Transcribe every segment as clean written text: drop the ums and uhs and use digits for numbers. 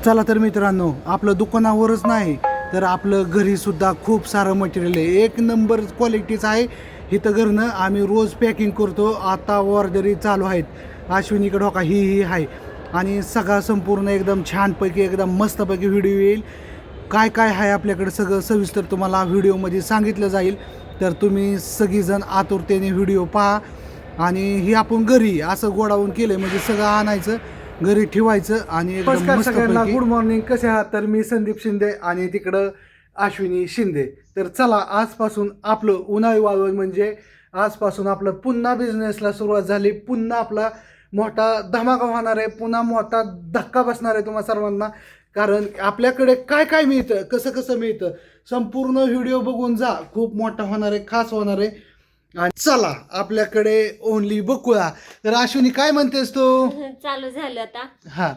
चला तर मित्रांनो, आपलं दुकानावरच नाही तर आपलं घरीसुद्धा खूप सारं मटेरियल आहे, एक नंबर क्वालिटीचं आहे. इथं घरनं आम्ही रोज पॅकिंग करतो. आता ऑर्डरी चालू आहेत. अश्विनीकडे हो का ही आहे. आणि सगळा संपूर्ण एकदम छानपैकी एकदम मस्तपैकी व्हिडिओ येईल. काय काय आहे आपल्याकडे सगळं सविस्तर तुम्हाला व्हिडिओमध्ये सांगितलं जाईल. तर तुम्ही सगळीजण आतुरतेने व्हिडिओ पहा. आणि ही आपण घरी असं गोडावून केलं म्हणजे सगळं आणायचं घरी ठेवायचं आणि एकदम नमस्कार मस्त सगळ्यांना, पैकी. Good morning. कसे आहात? तर मी संदीप शिंदे आणि तिकडं अश्विनी शिंदे. तर चला, आजपासून आपलं उन्हाळी वाळवण म्हणजे आजपासून आपलं पुन्हा बिझनेसला सुरुवात झाली. पुन्हा आपला मोठा धमाका होणार आहे, पुन्हा मोठा धक्का बसणार आहे तुम्हा सर्वांना. कारण आपल्याकडे काय काय मिळतं, कसं कसं मिळतं, संपूर्ण व्हिडिओ बघून जा. खूप मोठा होणार आहे, खास होणार आहे. आणि चला, आपल्याकडे ओनली बकुळा. तर अश्विनी काय म्हणतेस तू? चालू झालं आता. हा,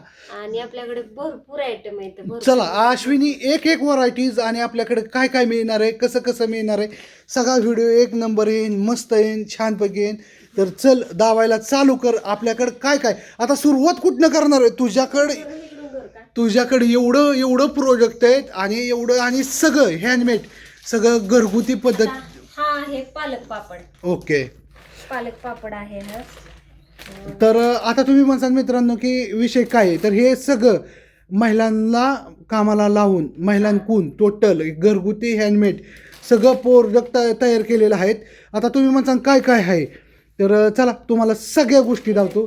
आणि आपल्याकडे भरपूर आयटम आहेत, भरपूर. चला अश्विनी, एक एक व्हरायटीज आणि आपल्याकडे काय काय मिळणार आहे, कसं कसं मिळणार आहे, सगळा व्हिडिओ एक नंबर येईन, मस्त येईन, छानपैकी येईन. तर चल दावायला चालू कर. आपल्याकडे काय काय आता सुरुवात कुठनं करणार आहे? तुझ्याकडे एवढं एवढं प्रोडक्ट आहेत आणि एवढं आणि सगळं हँडमेड, सगळं घरगुती पद्धत. हा आहे पालक पापड. ओके. पालक पापड आहे हा. तर आता तुम्ही म्हणसाल मित्रांनो की विषय काय आहे, तर हे सगळं महिलांना कामाला लावून महिलांकून टोटल घरगुती हँडमेड सगळं प्रोडक्ट तयार केलेलं आहेत. आता तुम्ही म्हणसाल काय काय आहे, तर चला तुम्हाला सगळ्या गोष्टी दावतो.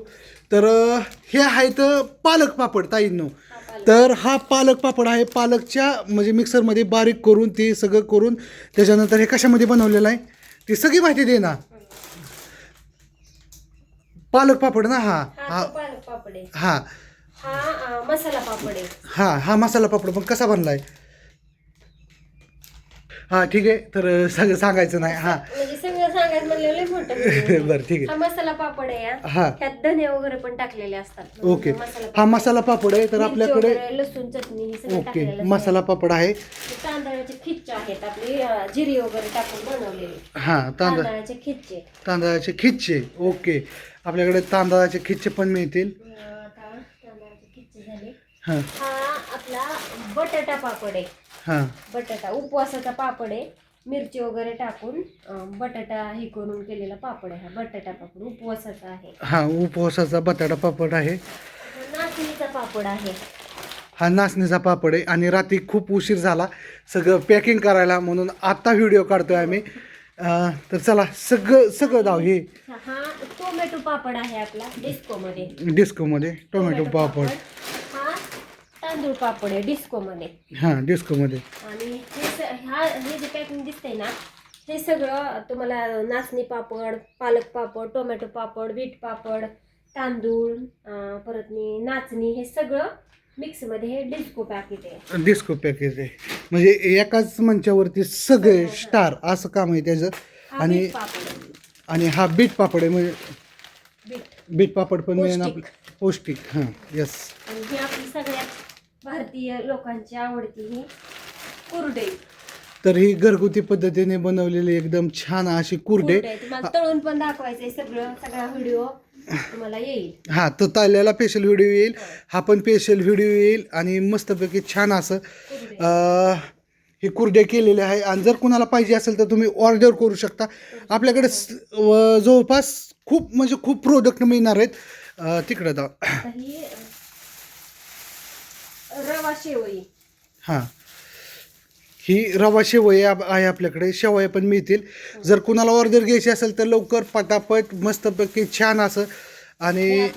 तर हे आहेत पालक पापड ताईंनो. तर हा पालक पापड आहे. पालकच्या म्हणजे मिक्सरमध्ये बारीक करून ते सगळं करून त्याच्यानंतर हे कशामध्ये बनवलेलं आहे ती सगळी माहिती दे ना. पालक पापड ना. हा हा तो पालक पापड आहे. हा हा मसाला पापड आहे. हा मसाला पापड पण कसा बनलाय? हा ठीक आहे, तर सगळं सांगायचं नाही. हा म्हणजे सगळं सांगायचं म्हणलं लय मोठं video आहे. बरं ठीक आहे. हा मसाला पापड आहे हा. हा ह्यात धने वगैरे पण टाकलेले असतात. ओके. मसाला हा मसाला पापड आहे. तर मिरची आपल्याकडे वगैरे, लसूण चटणी हे सगळं ओके टाकलेलं असतं. मसाला पापड आहे. तांदळाचे खिच्चे आहेत आपली, जिरी वगैरे टाकून बनवलेले हा तांदळाचे खिच्चे. तांदळाचे खिच्चे. ओके, आपल्याकडे तांदळाचे खिच्चे पण मिळतील. आता तांदळाचे खिच्चे झाले. हा हा आपला बटाटा पापड आहे. हा बटाटा उपवासाचा पापड आहे. मिरची वगैरे टाकून बटाटा हे करून केलेला पापड आहे. हा बटाटा पापड उपवासाचा आहे. हा उपवासाचा बटाटा पापड आहे. हा नाचणीचा पापड आहे. हा नाचणीचा पापड आहे. आणि रात्री खूप उशीर झाला सगळं पॅकिंग करायला, म्हणून आत्ता व्हिडिओ काढतोय आम्ही. तर चला सगळं सगळं दाव. हे हा टोमॅटो पापड आहे आपला डिस्कोमध्ये. डिस्कोमध्ये टोमॅटो पापड. हा तांदूळ पापड आहे डिस्कोमध्ये. हा डिस्कोमध्ये. आणि हे जे पॅकिंग दिसतंय ना, हे सगळं तुम्हाला नाचणी पापड, पालक पापड, टोमॅटो पापड, बीट पापड, तांदूळ, परत नाचणी, हे सगळं मिक्समध्ये हे डिस्को पॅकेट आहे. डिस्को पॅकेज आहे म्हणजे एकाच मंचावरती सगळे स्टार असं काम आहे त्याचं. हा आणि बीट पापड आहे. आणि हा बीट पापड आहे म्हणजे बीट बीट पापड पण मिळेल पौष्टिक. आपलं पौष्टिक. हां यस. आणि ही आपली सगळ्यात भारतीय लोकांची आवडती ही कुरडई. तर ही घरगुती पद्धतीने बनवलेली एकदम छान अशी कुरडे. तुम्हाला तळून पण दाखवायचंय, सगळा व्हिडिओ तुम्हाला येईल. हा तो ताल्याला स्पेशल व्हिडिओ येईल, हा पण स्पेशल व्हिडिओ येईल. आणि मस्तपैकी छान असं हे कुरडे केलेले आहे. आणि जर कुणाला पाहिजे असेल तर तुम्ही ऑर्डर करू शकता. आपल्याकडे जवळपास खूप म्हणजे खूप प्रोडक्ट मिळणार आहेत. तिकडे जा. ही रवा शेवई. हां ही रवा शेवई आहे आपल्याकडे. शेवया पण मिळतील. जर कुणाला ऑर्डर घ्यायची असेल तर लवकर पटापट मस्तपैकी छान असं. आणि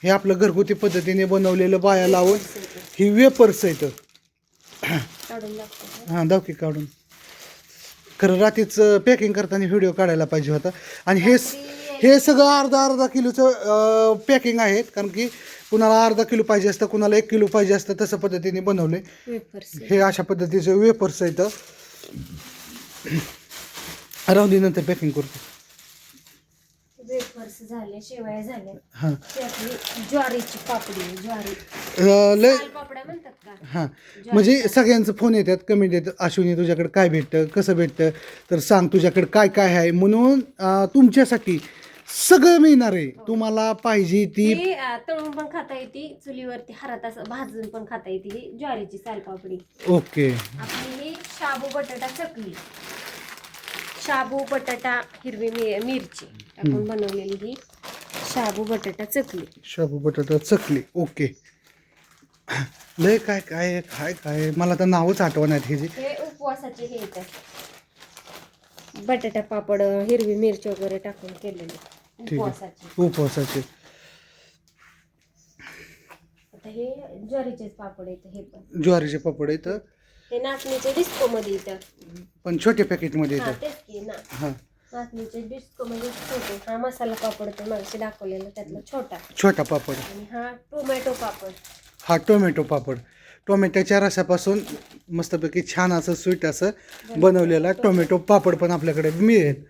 हे आपलं घरगुती पद्धतीने बनवलेलं बाया लावून ही वेपर्स आहेत. हां दाव की काढून. खरं रात्रीच पॅकिंग करताना व्हिडिओ काढायला पाहिजे होता. आणि हे सगळं अर्धा किलोचं पॅकिंग आहेत. कारण की कुणाला अर्धा किलो पाहिजे असतं, कुणाला 1 किलो पाहिजे असतं, तसं पद्धतीने बनवले. हे अशा पद्धतीचे वेपर्स आहेत. राहून दे, नंतर पॅकिंग करतो. वेफर्स झाले, शेवया झाल्या. हां ज्वारीची पापडी, ज्वारी लय पापड्या म्हणतात का? हां म्हणजे सगळ्यांचं फोन येतात, कमेंट येतात, अश्विनी तुझ्याकडे काय भेटतं, कसं भेटतं, तर सांग तुझ्याकडे काय काय आहे. म्हणून तुमच्यासाठी सगळं मिळणार आहे तुम्हाला पाहिजे ती. ही तळून पण खाता येते, चुलीवरती हरात असं भाजून पण खाता येते. ही ज्वारीची सालपापडी. ओके. आपली ही शाबू बटाटा चकली, शाबू बटाटा हिरवी मिरची टाकून बनवलेली ही शाबू बटाटा चकली. शाबू बटाटा चकली. ओके. लय काय काय काय काय मला तर नावच आठवणार हे जे. हे उपवासाचे हे येतात, बटाटा पापड हिरवी मिरची वगैरे टाकून केलेले ठीक उपवासाचे. आहे. उपवासाचे. आता हे ज्वारीचेच पापड येतं. हे पण ज्वारीचे पापड आहेत हे नाचणीचे डिस्को मध्ये येतं. पण छोटे पॅकेटमध्ये हा येतात. तेच की ना, हां नाचणीचे डिस्को मध्ये छोटे. हा मसाला पापड तो मागशी दाखवलेला त्यातला छोटा. छोटा पापड. आणि हा टोमॅटो पापड. हा टोमॅटो पापड. टोमॅटोच्या रसापासून मस्तपैकी छान असं स्वीट असं बनवलेला टोमॅटो पापड पण आपल्याकडे मिळेल.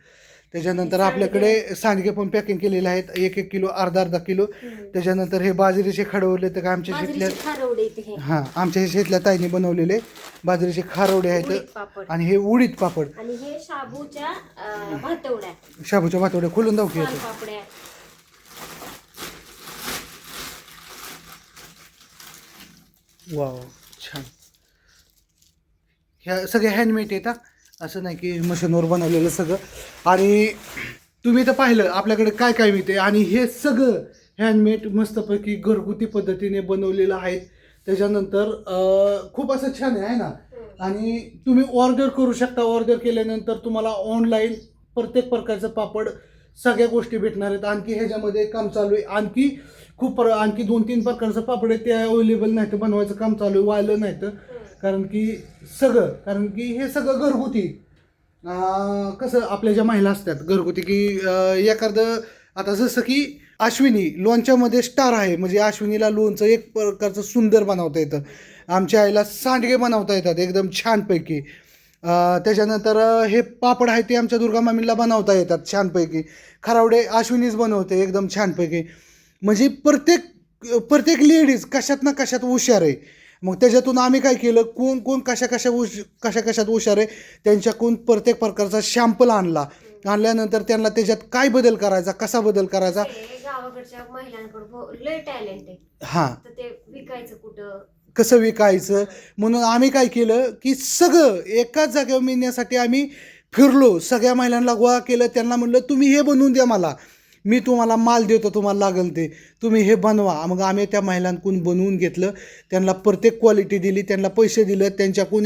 त्याच्यानंतर आपल्याकडे सांडगे पण पॅकिंग केलेले आहेत, 1-1 किलो, अर्धा किलो. त्याच्यानंतर हे बाजरीचे खारवले तर आमच्या शेतल्या, बाजरीचे खारवडे येते हे. हां आमच्या शेतल्या ताईने बनवलेले बाजरीचे खारवडे उडीद आहेत. पापड. आणि हे उडीद पापड. आणि हे शाबूच्या भातवड्या, शाबूच्या भातवड्या खोलून दाखवू येतो. पापड्या. वाव छान. ह्या सगळ्या हँडमेड येतात, असं नाही की मशीनवर बनवलेलं सगळं. आणि तुम्ही तर पाहिलं आपल्याकडे काय काय मिळते. आणि हे सगळं हँडमेड मस्तपैकी घरगुती पद्धतीने बनवलेलं आहे. त्याच्यानंतर खूप असं छान आहे ना. आणि तुम्ही ऑर्डर करू शकता. ऑर्डर केल्यानंतर तुम्हाला ऑनलाईन प्रत्येक प्रकारचं पापड सगळ्या गोष्टी भेटणार आहेत. आणखी ह्याच्यामध्ये काम चालू आहे. आणखी आणखी 2-3 प्रकारचं पापड आहे ते अवेलेबल नाही तर बनवायचं काम चालू आहे, व्हायला नाही तर. कारण की हे सगळं घरगुती. कसं आपल्या ज्या महिला असतात घरगुती की एखादं आता जसं की अश्विनी लोणच्यामध्ये स्टार आहे, म्हणजे अश्विनीला लोणचं एक प्रकारचं सुंदर बनवता येतं. आमच्या आईला सांडगे बनवता येतात एकदम छानपैकी. त्याच्यानंतर हे पापड आहे ते आमच्या दुर्गा मामीला बनवता येतात छानपैकी. खारावडे अश्विनीच बनवते एकदम छानपैकी. म्हणजे प्रत्येक लेडीज कशात ना कशात हुशार आहे. मग त्याच्यातून आम्ही काय केलं, कोण कशात हुशार आहे त्यांच्याकडून प्रत्येक प्रकारचा शॅम्पल आणल्यानंतर त्यांना त्याच्यात काय बदल करायचा, कसा बदल करायचा. गावाकडच्या महिलांकडे लय टॅलेंट आहे. हां तर ते विकायचं कुठं, कसं विकायचं. म्हणून आम्ही काय केलं की सगळं एकाच जागेवर मिळण्यासाठी आम्ही फिरलो, सगळ्या महिलांना गोळा केलं. त्यांना म्हणलं तुम्ही हे बनवून द्या, मला मी तुम्हाला माल देतो, तुम्हाला लागेल ते तुम्ही हे बनवा. मग आम्ही त्या महिलांकडून बनवून घेतलं, त्यांना प्रत्येक क्वालिटी दिली, त्यांना पैसे दिले, त्यांच्याकडून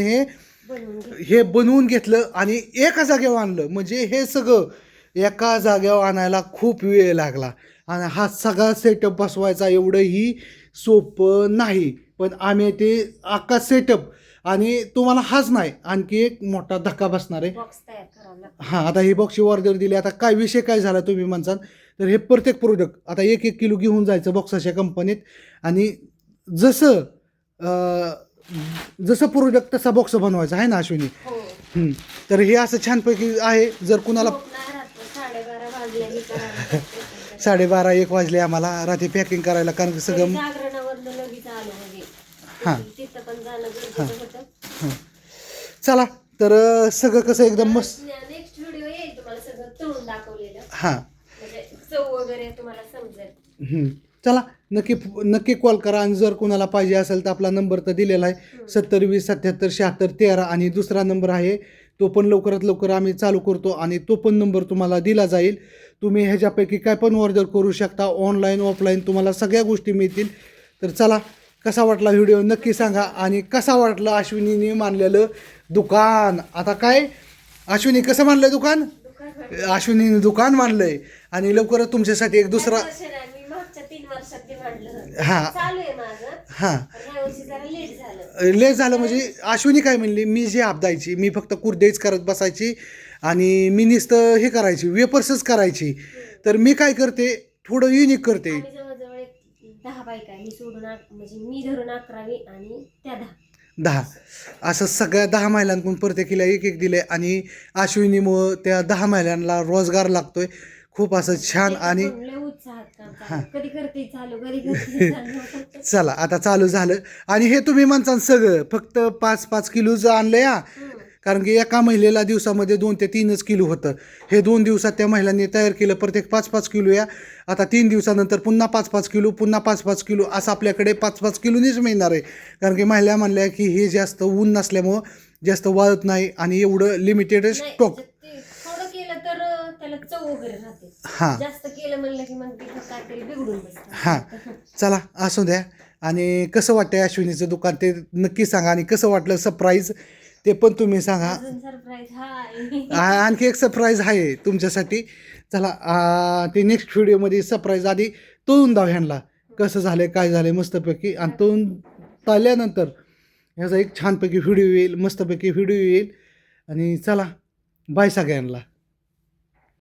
हे बनवून घेतलं आणि एका जागेवर आणलं. म्हणजे हे सगळं एका जागेवर आणायला खूप वेळ लागला. आणि हा सगळा सेटअप बसवायचा एवढंही सोपं नाही. पण आम्ही ते अख्खा सेटअप, आणि तुम्हाला हाच नाही आणखी एक मोठा धक्का बसणार आहे. बॉक्स तयार करावा लागतो. हां आता ही बॉक्सची ऑर्डर दिली. आता काय विषय काय झाला तुम्ही म्हणसाल तर हे प्रत्येक प्रोडक्ट आता 1-1 किलो घेऊन जायचं बॉक्साच्या कंपनीत. आणि जसं प्रोडक्ट तसा बॉक्स बनवायचा आहे ना अश्विनी. हो. तर हे असं छानपैकी आहे. जर कुणाला 12:30 वाजले 12:30-1 वाजले आम्हाला रात्री पॅकिंग करायला, कारण की सगळं जागरणावरनं लगेच आलो म्हणजे. हां तिथं पण जाणं गरजेचं होतं. चला तर सगळं कसं एकदम मस्त. नेक्स्ट व्हिडिओ येईल तुम्हाला सगळं तळून दाखवलेलं, हां म्हणजे चव वगैरे तुम्हाला समजेल. चला नक्की कॉल करा. आणि जर कोणाला पाहिजे असेल तर आपला नंबर तर दिलेला आहे 7020777613. आणि दुसरा नंबर आहे तो पण लवकरात लवकर आम्ही चालू करतो आणि तो पण नंबर तुम्हाला दिला जाईल. तुम्ही ह्याच्यापैकी काय पण ऑर्डर करू शकता, ऑनलाईन ऑफलाईन तुम्हाला सगळ्या गोष्टी मिळतील. तर चला कसा वाटला व्हिडिओ नक्की सांगा. आणि कसा वाटलं अश्विनीने मानलेलं दुकान. आता काय अश्विनी कसं मानलंय दुकान, अश्विनीने दुकान मानलंय. आणि लवकरच तुमच्यासाठी एक दुसरा मी मागच्या 3 वर्षात ते म्हणलं हां चालू आहे माझं. हां ह्या वर्षी जरा लेट झालं. लेट झालं म्हणजे अश्विनी काय म्हणली, मी जे आपदायची मी फक्त कुरडेच करत बसायची आणि मी नुसतं हे करायची वेपर्सच करायची. तर मी काय करते थोडं युनिक करते. आम्ही जवळजवळ 10 बायका आहे. मी सोडून म्हणजे मी धरून 11वी आणि त्या 10 असं सगळ्या 10 महिलांकडून प्रत्येकीला 1-1 दिले. आणि अश्विनीमुळं त्या 10 महिलांना रोजगार लागतोय. खूप असं छान. आणि उत्साहात काम चालू. कधी करते चालू, कधी करते चालू. चला आता चालू झालं. आणि हे तुम्ही म्हणता सगळं फक्त 5-5 किलोचं आणलं या, कारण की एका महिलेला दिवसामध्ये 2 ते 3च किलो होतं. हे 2 दिवसात त्या महिलांनी तयार केलं. प्रत्येक 5-5 किलो या. आता 3 दिवसानंतर पुन्हा 5-5 किलो, पुन्हा 5-5 किलो असं आपल्याकडे 5-5 किलोनीच मिळणार आहे. कारण की महिला म्हणल्या की हे जास्त ऊन नसल्यामुळं जास्त वाळत नाही आणि एवढं लिमिटेड नाही, स्टॉक. ते थोडं केलं तर त्याला चव वगैरे राहते. हां जास्त केलं म्हणलं की मग तिथं काहीतरी बिघडून बसतं. हां चला असू द्या. आणि कसं वाटतंय अश्विनीचं दुकान ते नक्की सांगा. आणि कसं वाटलं सरप्राईज ते पण तुम्ही सांगा. अजून सरप्राईज हाय. आणखी एक सरप्राईज आहे तुमच्यासाठी. चला ते नेक्स्ट व्हिडिओमध्ये सरप्राईज आधी तळून दाव ह्यांना कसं झालं काय झालं मस्तपैकी. आणि तळून तळल्यानंतर ह्याचा एक छानपैकी व्हिडिओ येईल, मस्तपैकी व्हिडिओ येईल. आणि चला बाय सगळ्यांना.